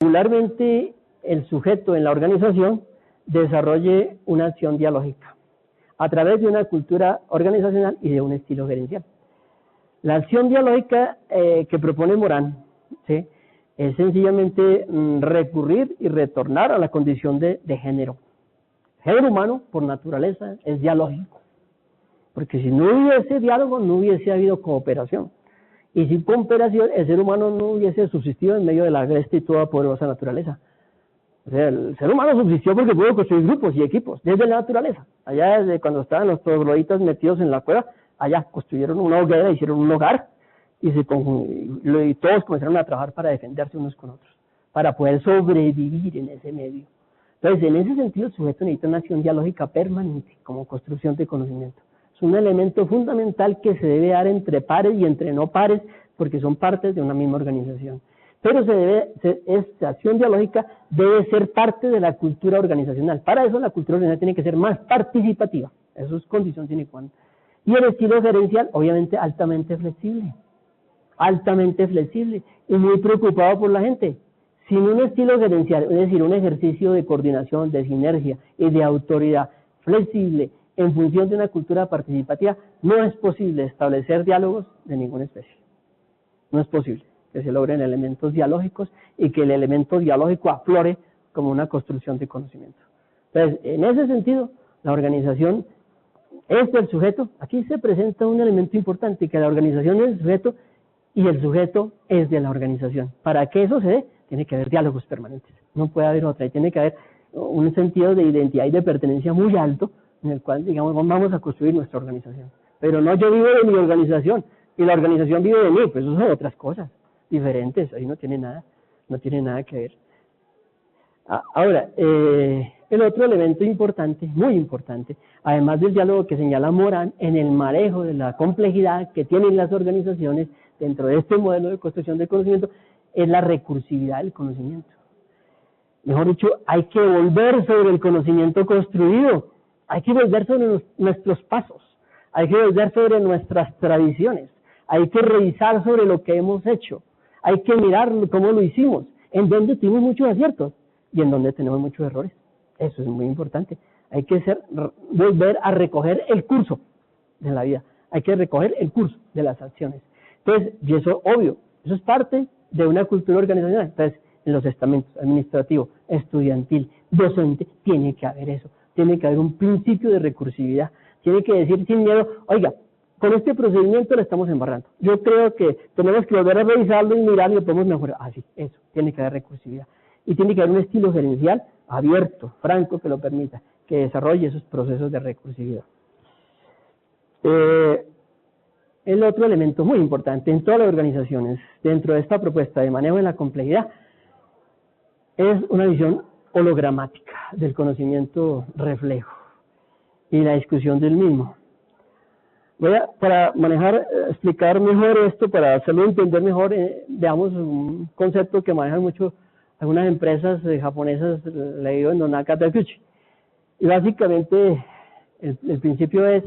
regularmente el sujeto en la organización desarrolle una acción dialógica a través de una cultura organizacional y de un estilo gerencial. La acción dialógica que propone Morán, ¿sí?, es sencillamente recurrir y retornar a la condición de género. El género humano, por naturaleza, es dialógico, porque si no hubiese diálogo, no hubiese habido cooperación. Y sin cooperación, el ser humano no hubiese subsistido en medio de la agreste y toda poderosa naturaleza. O sea, el ser humano subsistió porque pudo construir grupos y equipos desde la naturaleza. Allá, desde cuando estaban los trogloditas metidos en la cueva, allá construyeron una hoguera, hicieron un hogar, y todos comenzaron a trabajar para defenderse unos con otros, para poder sobrevivir en ese medio. Entonces, en ese sentido, el sujeto necesita una acción dialógica permanente, como construcción de conocimiento. Es un elemento fundamental que se debe dar entre pares y entre no pares, porque son partes de una misma organización. Pero esta acción dialógica debe ser parte de la cultura organizacional. Para eso la cultura organizacional tiene que ser más participativa. Eso es condición sine qua non. Y el estilo gerencial, obviamente, altamente flexible y muy preocupado por la gente. Sin un estilo gerencial, es decir, un ejercicio de coordinación, de sinergia y de autoridad flexible en función de una cultura participativa, no es posible establecer diálogos de ninguna especie. No es posible que se logren elementos dialógicos y que el elemento dialógico aflore como una construcción de conocimiento. Entonces, en ese sentido, la organización es del sujeto. Aquí se presenta un elemento importante, que la organización es del sujeto y el sujeto es de la organización. Para que eso se dé, tiene que haber diálogos permanentes. No puede haber otra, y tiene que haber un sentido de identidad y de pertenencia muy alto, en el cual, digamos, vamos a construir nuestra organización. Pero no, yo vivo de mi organización y la organización vive de mí, pues eso son otras cosas diferentes, ahí no tiene nada que ver. Ahora, el otro elemento importante, muy importante, además del diálogo que señala Morán en el manejo de la complejidad que tienen las organizaciones dentro de este modelo de construcción de conocimiento, es la recursividad del conocimiento. Mejor dicho, hay que volver sobre el conocimiento construido, hay que volver sobre nuestros pasos, hay que volver sobre nuestras tradiciones, hay que revisar sobre lo que hemos hecho, hay que mirar cómo lo hicimos, en dónde tuvimos muchos aciertos y en dónde tenemos muchos errores. Eso es muy importante. Hay que volver a recoger el curso de la vida, hay que recoger el curso de las acciones. Entonces, y eso obvio, eso es parte de una cultura organizacional. Entonces, en los estamentos administrativo, estudiantil, docente, tiene que haber eso. Tiene que haber un principio de recursividad. Tiene que decir sin miedo, oiga, con este procedimiento le estamos embarrando. Yo creo que tenemos que volver a revisarlo y mirar y lo podemos mejorar. Sí, eso, tiene que haber recursividad. Y tiene que haber un estilo gerencial abierto, franco, que lo permita, que desarrolle esos procesos de recursividad. El otro elemento muy importante en todas las organizaciones, dentro de esta propuesta de manejo de la complejidad, es una visión hologramática del conocimiento reflejo y la discusión del mismo. Para explicar mejor esto, para hacerlo entender mejor, veamos un concepto que manejan mucho algunas empresas japonesas, leído en Nonaka Takeuchi. Y básicamente el principio es: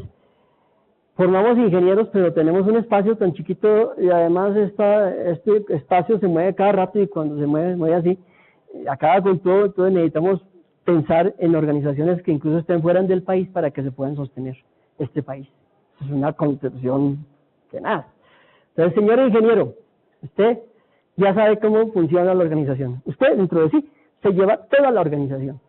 formamos ingenieros, pero tenemos un espacio tan chiquito y además este espacio se mueve cada rato y cuando se mueve así, acaba con todo. Entonces necesitamos pensar en organizaciones que incluso estén fuera del país para que se puedan sostener este país. Es una concepción que nada. Entonces, señor ingeniero, usted ya sabe cómo funciona la organización. Usted dentro de sí se lleva toda la organización.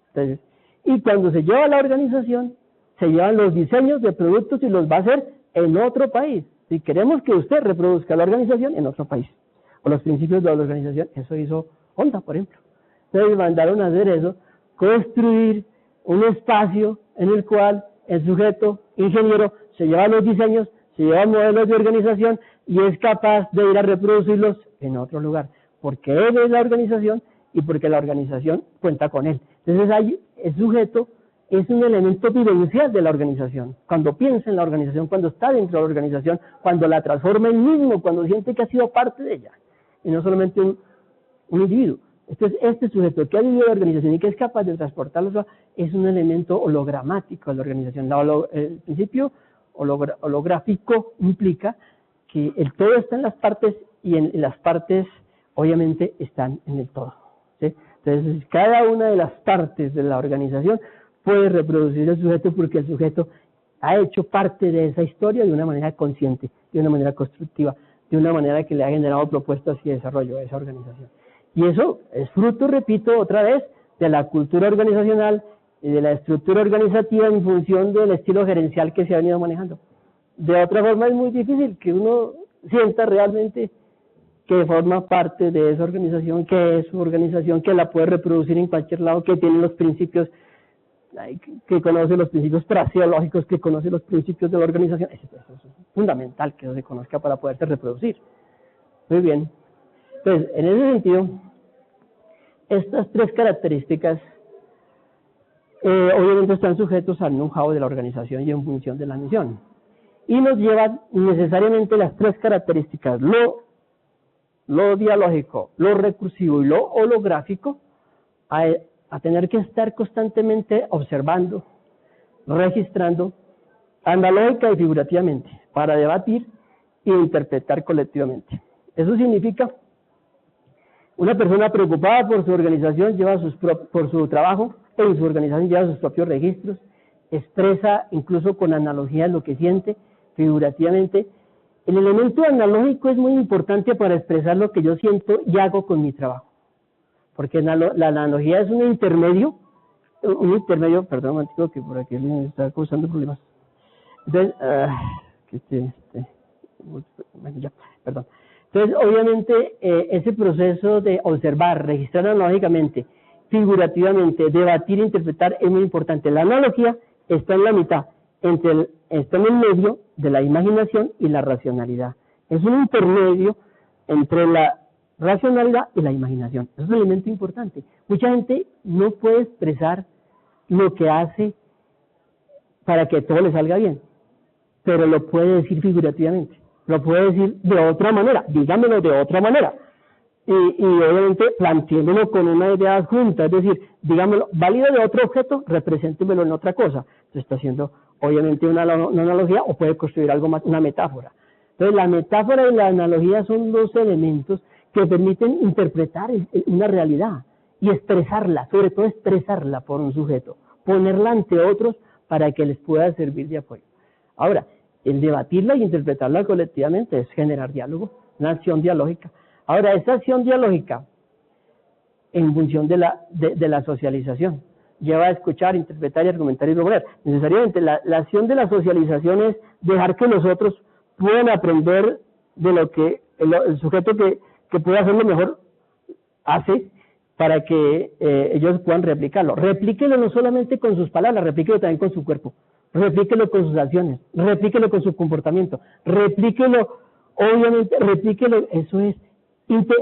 Entonces, y cuando se lleva la organización, se llevan los diseños de productos y los va a hacer en otro país. Si queremos que usted reproduzca la organización en otro país, o los principios de la organización, eso hizo Honda, por ejemplo. Entonces mandaron a hacer eso, construir un espacio en el cual el sujeto ingeniero se lleva los diseños, se lleva modelos de organización y es capaz de ir a reproducirlos en otro lugar, porque él es la organización y porque la organización cuenta con él. Entonces ahí el sujeto es un elemento vivencial de la organización. Cuando piensa en la organización, cuando está dentro de la organización, cuando la transforma él mismo, cuando siente que ha sido parte de ella, y no solamente un individuo. Entonces, este sujeto que ha vivido la organización y que es capaz de transportarlo es un elemento hologramático de la organización. El principio holográfico implica que el todo está en las partes y en las partes obviamente están en el todo, ¿sí? Entonces, cada una de las partes de la organización puede reproducir el sujeto porque el sujeto ha hecho parte de esa historia de una manera consciente, de una manera constructiva, de una manera que le ha generado propuestas y desarrollo a esa organización. Y eso es fruto, repito, otra vez, de la cultura organizacional y de la estructura organizativa en función del estilo gerencial que se ha venido manejando. De otra forma es muy difícil que uno sienta realmente que forma parte de esa organización, que es su organización, que la puede reproducir en cualquier lado, que tiene los principios, que conoce los principios fraseológicos, que conoce los principios de la organización. Eso es fundamental que se conozca para poderse reproducir. Muy bien. Entonces, en ese sentido, estas tres características obviamente están sujetos al know-how de la organización y en función de la misión. Y nos llevan necesariamente las tres características, lo dialógico, lo recursivo y lo holográfico, a tener que estar constantemente observando, registrando, analógica y figurativamente, para debatir e interpretar colectivamente. Eso significa una persona preocupada por su organización por su trabajo en su organización lleva sus propios registros, expresa incluso con analogía lo que siente, figurativamente. El elemento analógico es muy importante para expresar lo que yo siento y hago con mi trabajo, porque la analogía es un intermedio, perdón, un momentico que por aquí me está causando problemas. Entonces, perdón. Entonces, obviamente, ese proceso de observar, registrar analógicamente, figurativamente, debatir e interpretar es muy importante. La analogía está en la mitad, está en el medio de la imaginación y la racionalidad. Es un intermedio entre la racionalidad y la imaginación. Es un elemento importante. Mucha gente no puede expresar lo que hace para que todo le salga bien, pero lo puede decir figurativamente. Lo puede decir de otra manera, dígamelo de otra manera. Y obviamente planteémoslo con una idea adjunta, es decir, dígamelo, válido de otro objeto, represéntemelo en otra cosa. Entonces está haciendo obviamente una analogía o puede construir algo más, una metáfora. Entonces la metáfora y la analogía son dos elementos que permiten interpretar una realidad y expresarla, sobre todo expresarla por un sujeto, ponerla ante otros para que les pueda servir de apoyo. Ahora, el debatirla y interpretarla colectivamente es generar diálogo, una acción dialógica. Ahora, esa acción dialógica, en función de la socialización, lleva a escuchar, interpretar y argumentar y proponer. Necesariamente, la acción de la socialización es dejar que nosotros puedan aprender de lo que el sujeto que puede hacerlo mejor hace para que ellos puedan replicarlo. Replíquelo no solamente con sus palabras, replíquelo también con su cuerpo. Replíquelo con sus acciones, replíquelo con su comportamiento, replíquelo, obviamente, replíquelo, eso es,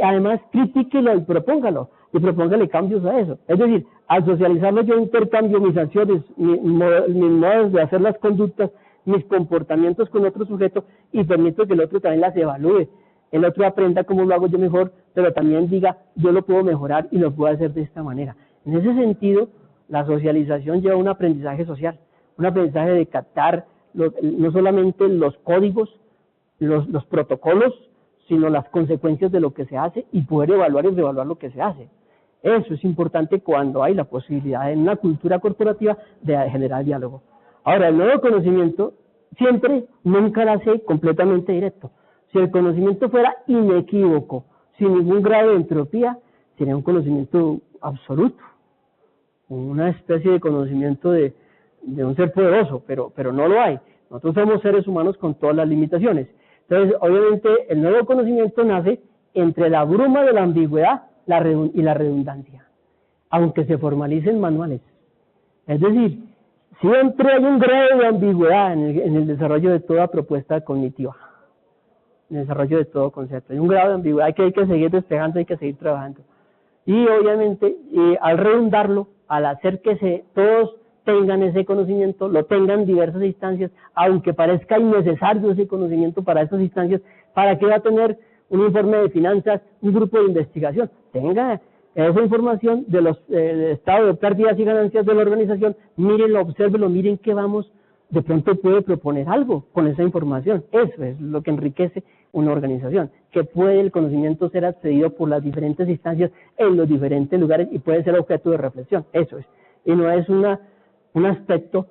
además critíquelo y propóngale cambios a eso. Es decir, al socializarlo yo intercambio mis acciones, mis modos de hacer las conductas, mis comportamientos con otro sujeto y permito que el otro también las evalúe. El otro aprenda cómo lo hago yo mejor, pero también diga, yo lo puedo mejorar y lo puedo hacer de esta manera. En ese sentido, la socialización lleva un aprendizaje social. Un aprendizaje de captar no solamente los códigos, los protocolos, sino las consecuencias de lo que se hace y poder evaluar y reevaluar lo que se hace. Eso es importante cuando hay la posibilidad en una cultura corporativa de generar diálogo. Ahora, el nuevo conocimiento nunca lo hace completamente directo. Si el conocimiento fuera inequívoco, sin ningún grado de entropía, sería un conocimiento absoluto, una especie de conocimiento de un ser poderoso, pero no lo hay. Nosotros somos seres humanos con todas las limitaciones. Entonces, obviamente, el nuevo conocimiento nace entre la bruma de la ambigüedad y la redundancia, aunque se formalicen manuales. Es decir, siempre hay un grado de ambigüedad en el desarrollo de toda propuesta cognitiva, en el desarrollo de todo concepto. Hay un grado de ambigüedad que hay que seguir despejando, hay que seguir trabajando. Y obviamente, al redundarlo, al hacer que todos tengan ese conocimiento, lo tengan en diversas instancias, aunque parezca innecesario ese conocimiento para esas instancias, ¿para qué va a tener un informe de finanzas, un grupo de investigación? Tenga esa información de los estado de pérdidas y ganancias de la organización, mírenlo, obsérvelo, miren qué vamos, de pronto puede proponer algo con esa información. Eso es lo que enriquece una organización, que puede el conocimiento ser accedido por las diferentes instancias en los diferentes lugares y puede ser objeto de reflexión, eso es, y no es un aspecto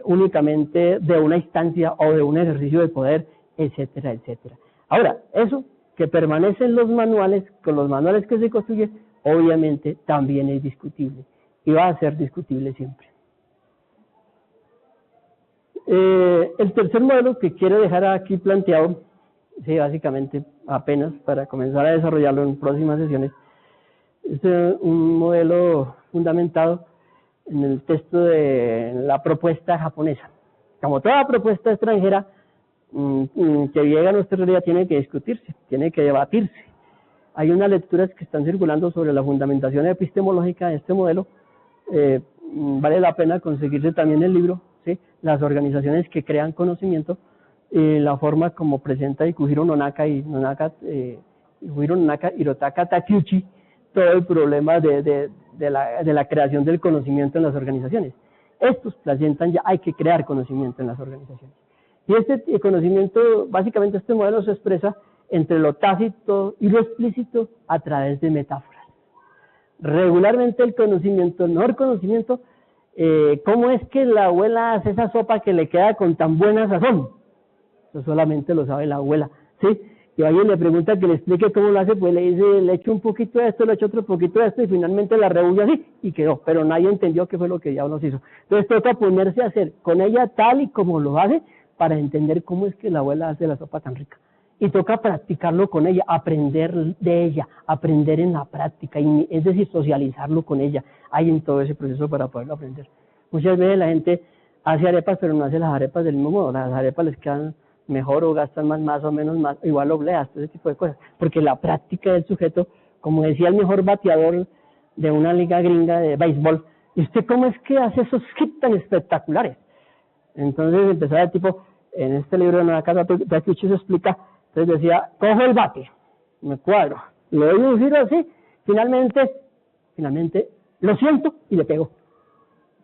únicamente de una instancia o de un ejercicio de poder, etcétera, etcétera. Ahora, eso que permanece en los manuales, con los manuales que se construyen, obviamente también es discutible y va a ser discutible siempre. El tercer modelo que quiero dejar aquí planteado, sí, básicamente apenas para comenzar a desarrollarlo en próximas sesiones, es un modelo fundamentado en el texto de la propuesta japonesa. Como toda propuesta extranjera que llega a nuestra realidad tiene que discutirse, tiene que debatirse. Hay unas lecturas que están circulando sobre la fundamentación epistemológica de este modelo. Vale la pena conseguirse también el libro, ¿sí? Las organizaciones que crean conocimiento, la forma como presenta Yukihiro Nonaka y Hirotaka Takeuchi todo el problema de la creación del conocimiento en las organizaciones. Estos presentan ya hay que crear conocimiento en las organizaciones. Y este conocimiento, básicamente este modelo se expresa entre lo tácito y lo explícito a través de metáforas. Regularmente el conocimiento, el mejor conocimiento, ¿cómo es que la abuela hace esa sopa que le queda con tan buena sazón? Eso solamente lo sabe la abuela, ¿sí? Y alguien le pregunta que le explique cómo lo hace, pues le dice, le echo un poquito de esto, le echo otro poquito de esto, y finalmente la rebulla así, y quedó, pero nadie entendió qué fue lo que diablos hizo. Entonces toca ponerse a hacer con ella tal y como lo hace, para entender cómo es que la abuela hace la sopa tan rica. Y toca practicarlo con ella, aprender de ella, aprender en la práctica, y, es decir, socializarlo con ella. Hay en todo ese proceso para poderlo aprender. Muchas veces la gente hace arepas, pero no hace las arepas del mismo modo. Las arepas les quedan mejor o gastan más o menos más, igual obleas, todo ese tipo de cosas. Porque la práctica del sujeto, como decía el mejor bateador de una liga gringa de béisbol, ¿y usted cómo es que hace esos hits tan espectaculares? Entonces empezaba el tipo, en este libro de Nonaka Takeuchi se explica, entonces decía, cojo el bate, me cuadro, le doy un giro así, finalmente lo siento y le pego.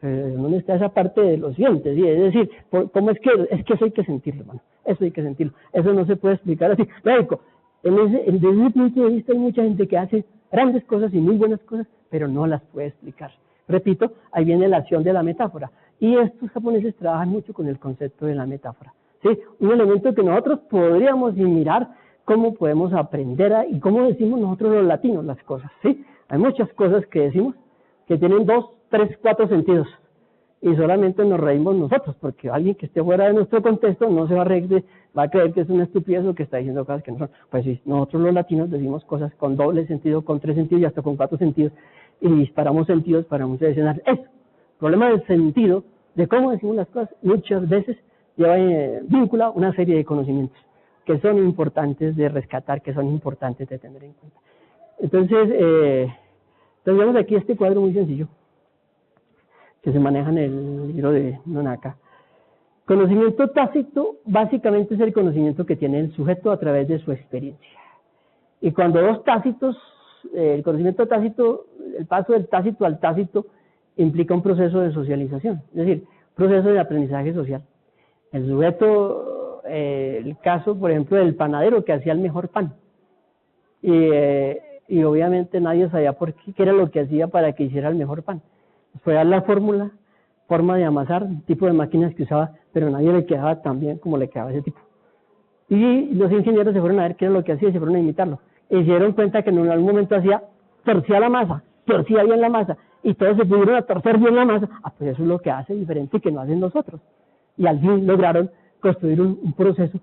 ¿Dónde está esa parte de lo sientes? ¿Sí? Es decir, ¿cómo es que eso hay que sentirlo, hermano? Eso hay que sentirlo. Eso no se puede explicar así. Lógico, desde ese punto de vista hay mucha gente que hace grandes cosas y muy buenas cosas, pero no las puede explicar. Repito, ahí viene la acción de la metáfora. Y estos japoneses trabajan mucho con el concepto de la metáfora. ¿Sí? Un elemento que nosotros podríamos mirar cómo podemos aprender y cómo decimos nosotros los latinos las cosas. ¿Sí? Hay muchas cosas que decimos que tienen 2, 3, 4 sentidos y solamente nos reímos nosotros, porque alguien que esté fuera de nuestro contexto no se va a reír, va a creer que es una estupidez o que está diciendo cosas que no son. Pues sí, nosotros los latinos decimos cosas con doble sentido, con 3 sentidos y hasta con 4 sentidos y disparamos sentidos para muchos escenarios. El problema del sentido, de cómo decimos las cosas, muchas veces lleva vínculo una serie de conocimientos que son importantes de rescatar, que son importantes de tener en cuenta. Entonces, tenemos aquí este cuadro muy sencillo que se maneja en el libro de Nonaka. Conocimiento tácito básicamente es el conocimiento que tiene el sujeto a través de su experiencia. Y cuando dos tácitos, el conocimiento tácito, el paso del tácito al tácito implica un proceso de socialización, es decir, proceso de aprendizaje social. El sujeto, el caso, por ejemplo, del panadero que hacía el mejor pan. Y obviamente nadie sabía por qué era lo que hacía para que hiciera el mejor pan. Fue dar la fórmula, forma de amasar, tipo de máquinas que usaba, pero nadie le quedaba tan bien como le quedaba ese tipo. Y los ingenieros se fueron a ver qué era lo que hacía y se fueron a imitarlo. Y se dieron cuenta que en algún momento torcía la masa, torcía bien la masa, y todos se pudieron a torcer bien la masa. Pues eso es lo que hace diferente que no hacen nosotros. Y al fin lograron construir un proceso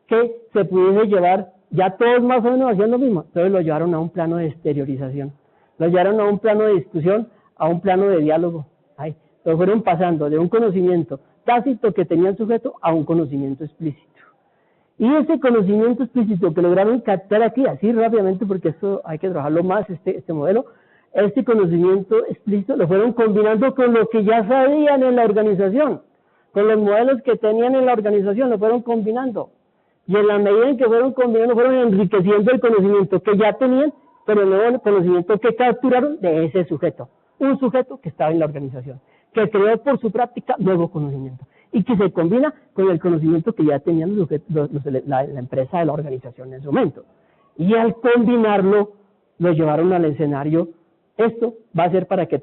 que se pudiese llevar, ya todos más o menos hacían lo mismo, entonces lo llevaron a un plano de exteriorización, lo llevaron a un plano de discusión, a un plano de diálogo. Lo fueron pasando de un conocimiento tácito que tenía el sujeto a un conocimiento explícito. Y ese conocimiento explícito que lograron captar aquí, así rápidamente, porque esto hay que trabajarlo más, este modelo, este conocimiento explícito lo fueron combinando con lo que ya sabían en la organización, con los modelos que tenían en la organización, lo fueron combinando. Y en la medida en que fueron combinando, fueron enriqueciendo el conocimiento que ya tenían, pero luego el conocimiento que capturaron de ese sujeto. Un sujeto que estaba en la organización, que creó por su práctica nuevo conocimiento. y que se combina con el conocimiento que ya tenían la empresa de la organización en su momento. Y al combinarlo, lo llevaron al escenario. Esto va a ser para que